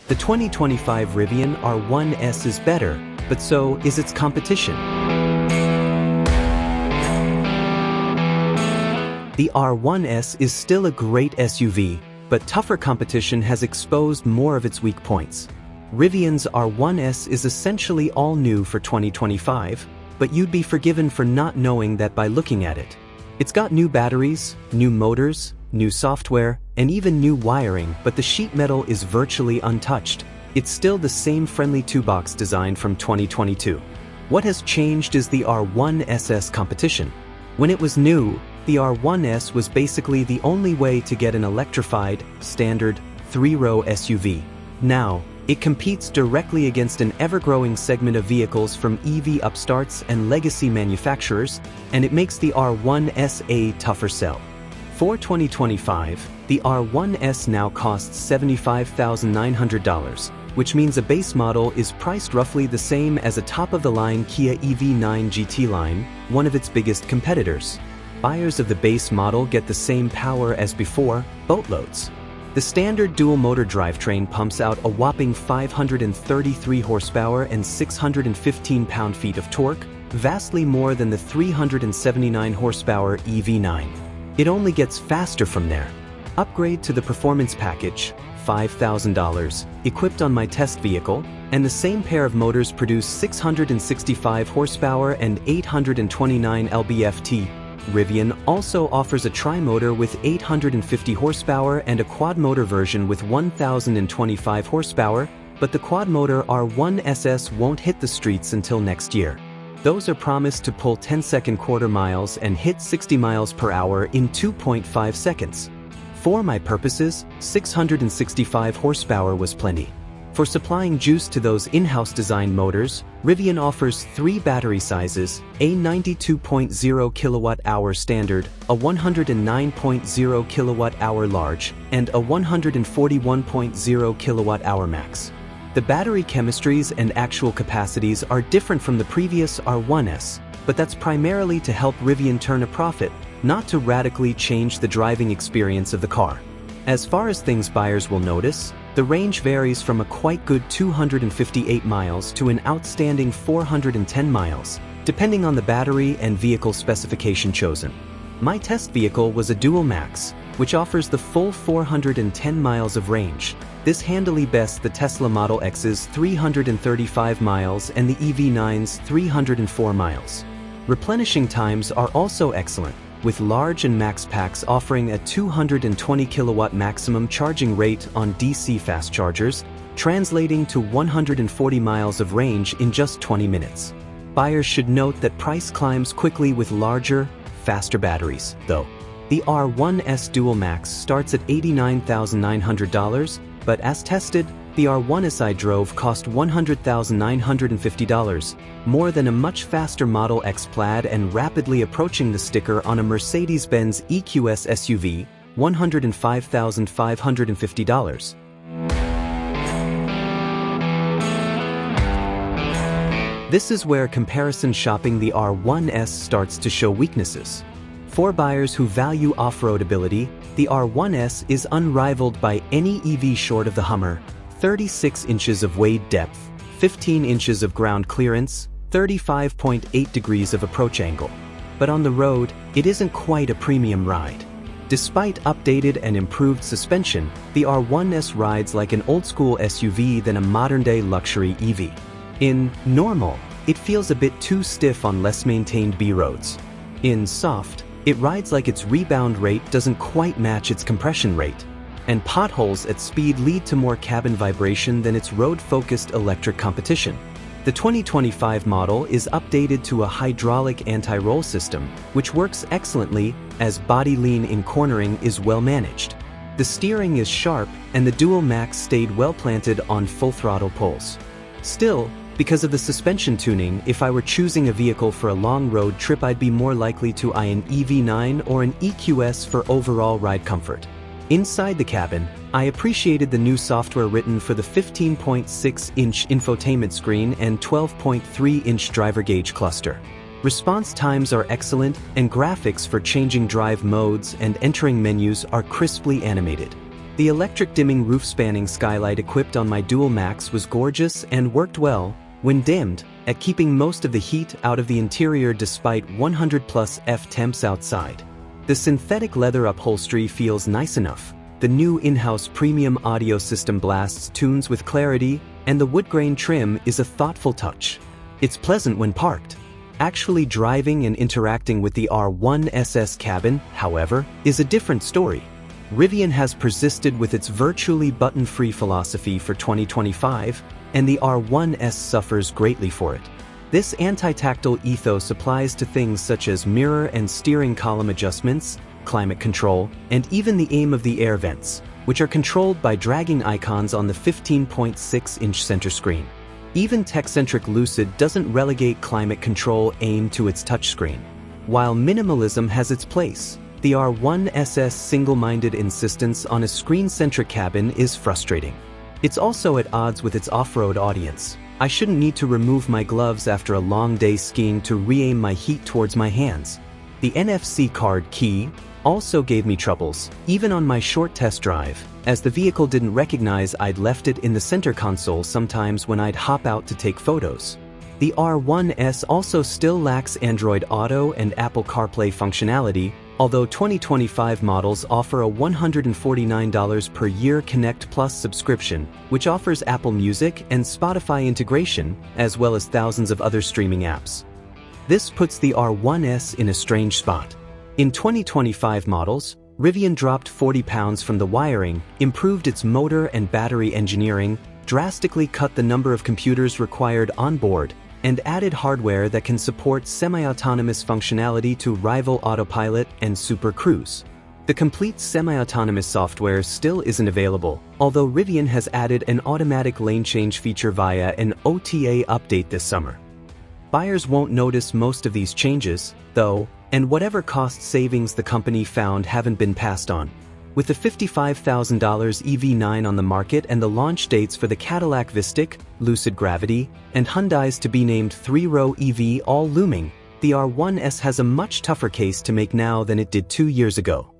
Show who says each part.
Speaker 1: The 2025 Rivian R1S is better, but so is its competition. The R1S is still a great SUV, but tougher competition has exposed more of its weak points. Rivian's R1S is essentially all new for 2025, but you'd be forgiven for not knowing that by looking at it. It's got new batteries, new motors, new software, and even new wiring, but the sheet metal is virtually untouched. It's still the same friendly two-box design from 2022. What has changed is the R1SS competition. When it was new, the R1S was basically the only way to get an electrified, standard, three-row SUV. Now, it competes directly against an ever-growing segment of vehicles from EV upstarts and legacy manufacturers, and it makes the R1S a tougher sell. For 2025, the R1S now costs $75,900, which means a base model is priced roughly the same as a top-of-the-line Kia EV9 GT line, one of its biggest competitors. Buyers of the base model get the same power as before, boatloads. The standard dual-motor drivetrain pumps out a whopping 533 horsepower and 615 pound-feet of torque, vastly more than the 379 horsepower EV9. It only gets faster from there. Upgrade to the performance package, $5,000, equipped on my test vehicle, and the same pair of motors produce 665 horsepower and 829 lb-ft. Rivian also offers a tri-motor with 850 horsepower and a quad-motor version with 1,025 horsepower, but the quad-motor R1SS won't hit the streets until next year. Those are promised to pull 10-second quarter miles and hit 60 miles per hour in 2.5 seconds. For my purposes, 665 horsepower was plenty. For supplying juice to those in-house designed motors, Rivian offers 3 battery sizes, a 92.0 kWh standard, a 109.0 kWh large, and a 141.0 kWh max. The battery chemistries and actual capacities are different from the previous R1S, but that's primarily to help Rivian turn a profit, not to radically change the driving experience of the car. As far as things buyers will notice, the range varies from a quite good 258 miles to an outstanding 410 miles, depending on the battery and vehicle specification chosen. My test vehicle was a Dual Max, which offers the full 410 miles of range. This handily bests the Tesla Model X's 335 miles and the EV9's 304 miles. Replenishing times are also excellent, with large and max packs offering a 220 kilowatt maximum charging rate on DC fast chargers, translating to 140 miles of range in just 20 minutes. Buyers should note that price climbs quickly with larger, faster batteries, though. The R1S Dual Max starts at $89,900, but as tested, the R1S I drove cost $100,950, more than a much faster Model X Plaid and rapidly approaching the sticker on a Mercedes-Benz EQS SUV, $105,550. This is where comparison shopping the R1S starts to show weaknesses. For buyers who value off-road ability, the R1S is unrivaled by any EV short of the Hummer. 36 inches of wade depth, 15 inches of ground clearance, 35.8 degrees of approach angle. But on the road, it isn't quite a premium ride. Despite updated and improved suspension, the R1S rides like an old-school SUV than a modern-day luxury EV. In normal, it feels a bit too stiff on less maintained B roads. In soft, it rides like its rebound rate doesn't quite match its compression rate. And potholes at speed lead to more cabin vibration than its road-focused electric competition. The 2025 model is updated to a hydraulic anti-roll system, which works excellently as body lean in cornering is well managed. The steering is sharp and the Dual Max stayed well planted on full throttle pulls. Still, because of the suspension tuning, if I were choosing a vehicle for a long road trip, I'd be more likely to eye an EV9 or an EQS for overall ride comfort. Inside the cabin, I appreciated the new software written for the 15.6-inch infotainment screen and 12.3-inch driver gauge cluster. Response times are excellent, and graphics for changing drive modes and entering menus are crisply animated. The electric dimming roof-spanning skylight equipped on my Dual Max was gorgeous and worked well, when dimmed, at keeping most of the heat out of the interior despite 100+ F temps outside. The synthetic leather upholstery feels nice enough. The new in-house premium audio system blasts tunes with clarity, and the wood grain trim is a thoughtful touch. It's pleasant when parked. Actually driving and interacting with the R1S cabin, however, is a different story. Rivian has persisted with its virtually button-free philosophy for 2025, and the R1S suffers greatly for it. This anti-tactile ethos applies to things such as mirror and steering column adjustments, climate control, and even the aim of the air vents, which are controlled by dragging icons on the 15.6-inch center screen. Even tech-centric Lucid doesn't relegate climate control aim to its touchscreen. While minimalism has its place, the R1S's single-minded insistence on a screen-centric cabin is frustrating. It's also at odds with its off-road audience. I shouldn't need to remove my gloves after a long day skiing to re-aim my heat towards my hands. The NFC card key also gave me troubles, even on my short test drive, as the vehicle didn't recognize I'd left it in the center console sometimes when I'd hop out to take photos. The R1S also still lacks Android Auto and Apple CarPlay functionality, although 2025 models offer a $149 per year Connect Plus subscription, which offers Apple Music and Spotify integration, as well as thousands of other streaming apps. This puts the R1S in a strange spot. In 2025 models, Rivian dropped 40 pounds from the wiring, improved its motor and battery engineering, drastically cut the number of computers required on board, and added hardware that can support semi-autonomous functionality to rival Autopilot and Super Cruise. The complete semi-autonomous software still isn't available, although Rivian has added an automatic lane change feature via an OTA update this summer. Buyers won't notice most of these changes, though, and whatever cost savings the company found haven't been passed on. With the $55,000 EV9 on the market and the launch dates for the Cadillac Vistic, Lucid Gravity, and Hyundai's to-be-named three-row EV all looming, the R1S has a much tougher case to make now than it did 2 years ago.